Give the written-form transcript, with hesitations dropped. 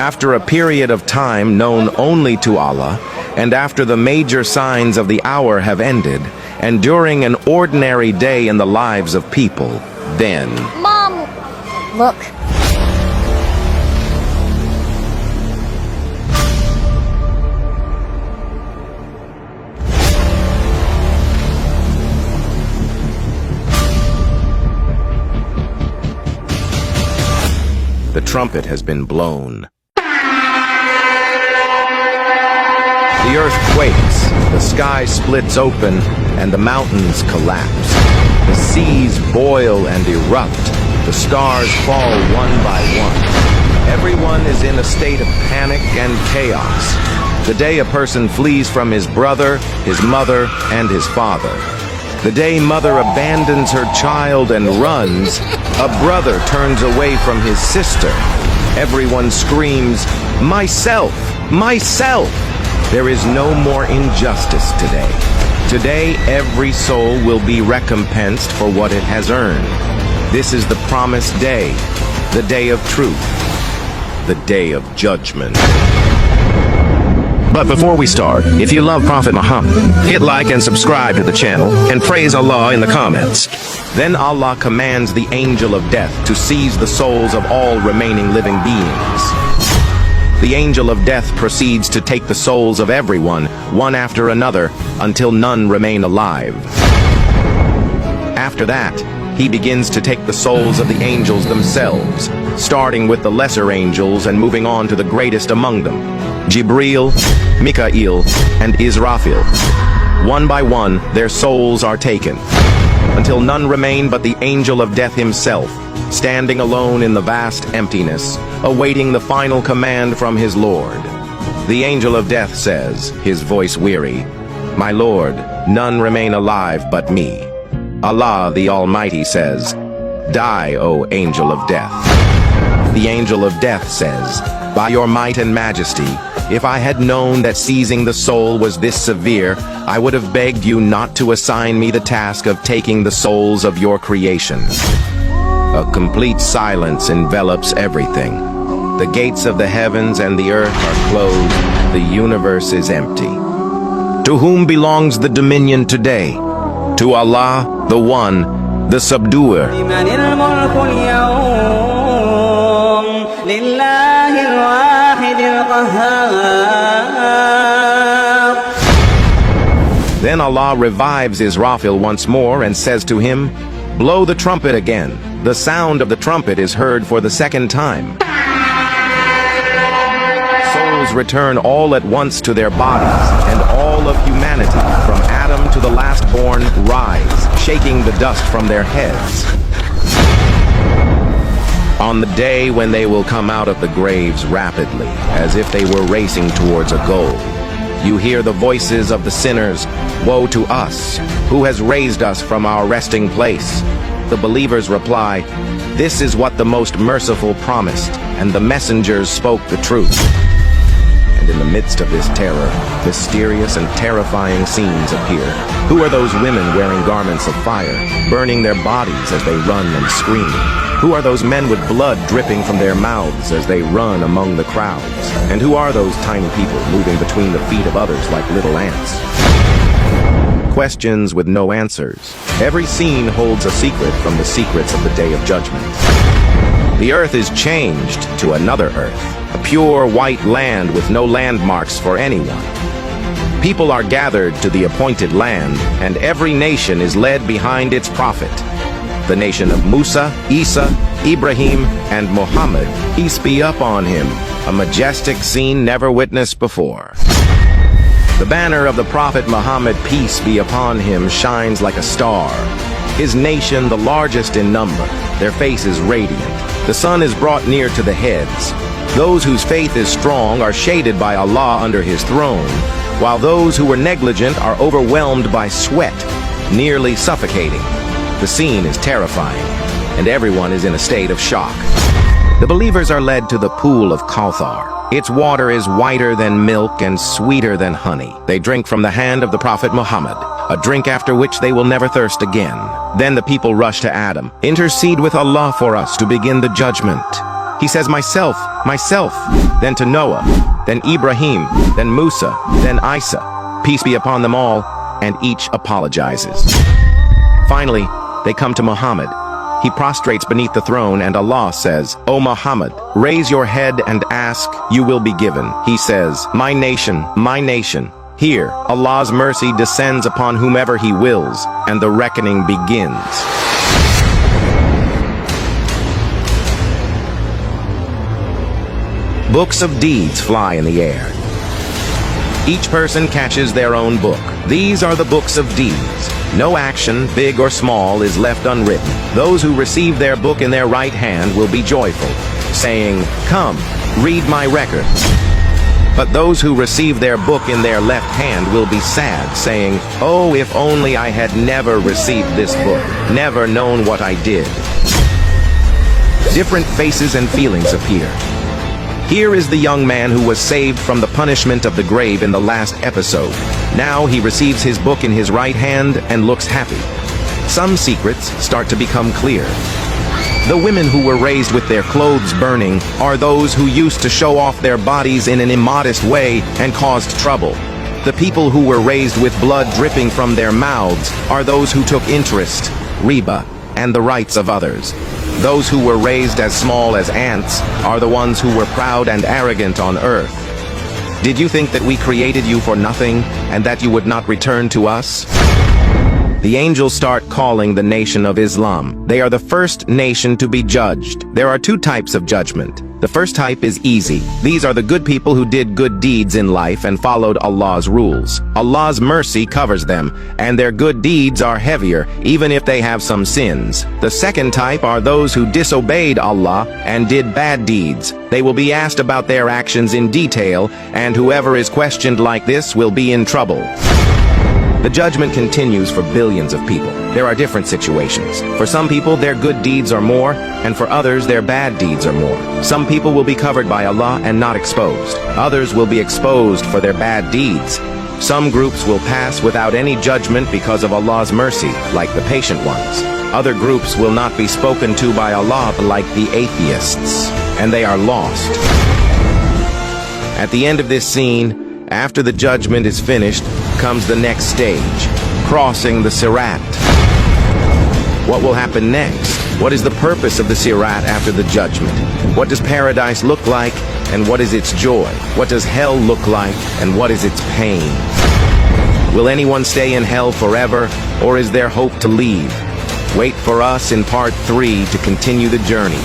After a period of time known only to Allah, and after the major signs of the hour have ended, and during an ordinary day in the lives of people, then... Mom! Look. The trumpet has been blown. The earth quakes, the sky splits open, and the mountains collapse. The seas boil and erupt. The stars fall one by one. Everyone is in a state of panic and chaos. The day a person flees from his brother, his mother, and his father. The day mother abandons her child and runs, a brother turns away from his sister. Everyone screams, "Myself! Myself!" There is no more injustice today. Today, every soul will be recompensed for what it has earned. This is the promised day, the day of truth, the day of judgment. But before we start, if you love Prophet Muhammad, hit like and subscribe to the channel and praise Allah in the comments. Then Allah commands the angel of death to seize the souls of all remaining living beings. The angel of death proceeds to take the souls of everyone, one after another, until none remain alive. After that, he begins to take the souls of the angels themselves, starting with the lesser angels and moving on to the greatest among them, Jibreel, Mikael, and Israfil. One by one, their souls are taken, until none remain but the angel of death himself, standing alone in the vast emptiness, awaiting the final command from his Lord. The angel of death says, his voice weary, "My Lord, none remain alive but me." Allah the Almighty says, "Die, O angel of death." The angel of death says, "By your might and majesty, if I had known that seizing the soul was this severe, I would have begged you not to assign me the task of taking the souls of your creation." A complete silence envelops everything. The gates of the heavens and the earth are closed. The universe is empty. To whom belongs the dominion today? To Allah, the One, the Subduer. Then Allah revives Israfil once more and says to him, "Blow the trumpet again." The sound of the trumpet is heard for the second time. Souls return all at once to their bodies, and all of humanity, from Adam to the last born, rise, shaking the dust from their heads. On the day when they will come out of the graves rapidly, as if they were racing towards a goal, you hear the voices of the sinners, "Woe to us! Who has raised us from our resting place?" The believers reply, "This is what the most merciful promised, and the messengers spoke the truth." And in the midst of this terror, mysterious and terrifying scenes appear. Who are those women wearing garments of fire, burning their bodies as they run and scream? Who are those men with blood dripping from their mouths as they run among the crowds? And who are those tiny people moving between the feet of others like little ants? Questions with no answers. Every scene holds a secret from the secrets of the Day of Judgment. The earth is changed to another earth, a pure white land with no landmarks for anyone. People are gathered to the appointed land, and every nation is led behind its prophet. The nation of Musa, Isa, Ibrahim, and Muhammad, peace be upon him, a majestic scene never witnessed before. The banner of the Prophet Muhammad, peace be upon him, shines like a star. His nation, the largest in number, their faces radiant. The sun is brought near to the heads. Those whose faith is strong are shaded by Allah under his throne, while those who were negligent are overwhelmed by sweat, nearly suffocating. The scene is terrifying, and everyone is in a state of shock. The believers are led to the pool of Kauthar. Its water is whiter than milk and sweeter than honey. They drink from the hand of the Prophet Muhammad, a drink after which they will never thirst again. Then the people rush to Adam. "Intercede with Allah for us to begin the judgment." He says, "Myself, myself, then to Noah, then Ibrahim, then Musa, then Isa. Peace be upon them all, and each apologizes. Finally, they come to Muhammad. He prostrates beneath the throne, and Allah says, "O Muhammad, raise your head and ask, you will be given." He says, my nation. Here, Allah's mercy descends upon whomever He wills, and the reckoning begins. Books of deeds fly in the air. Each person catches their own book. These are the books of deeds. No action, big or small, is left unwritten. Those who receive their book in their right hand will be joyful, saying, "Come, read my record." But those who receive their book in their left hand will be sad, saying, "Oh, if only I had never received this book, never known what I did." Different faces and feelings appear. Here is the young man who was saved from the punishment of the grave in the last episode. Now he receives his book in his right hand and looks happy. Some secrets start to become clear. The women who were raised with their clothes burning are those who used to show off their bodies in an immodest way and caused trouble. The people who were raised with blood dripping from their mouths are those who took interest, riba, and the rights of others. Those who were raised as small as ants are the ones who were proud and arrogant on earth. Did you think that we created you for nothing and that you would not return to us? The angels start calling the nation of Islam. They are the first nation to be judged. There are two types of judgment. The first type is easy. These are the good people who did good deeds in life and followed Allah's rules. Allah's mercy covers them, and their good deeds are heavier, even if they have some sins. The second type are those who disobeyed Allah and did bad deeds. They will be asked about their actions in detail, and whoever is questioned like this will be in trouble. The judgment continues for billions of people. There are different situations. For some people, their good deeds are more, and for others, their bad deeds are more. Some people will be covered by Allah and not exposed. Others will be exposed for their bad deeds. Some groups will pass without any judgment because of Allah's mercy, like the patient ones. Other groups will not be spoken to by Allah, like the atheists, and they are lost. At the end of this scene, after the judgment is finished, comes the next stage, crossing the Sırat. What will happen next? What is the purpose of the Sırat after the judgment? What does paradise look like, and what is its joy? What does hell look like, and what is its pain? Will anyone stay in hell forever, or is there hope to leave? Wait for us in part 3 to continue the journey.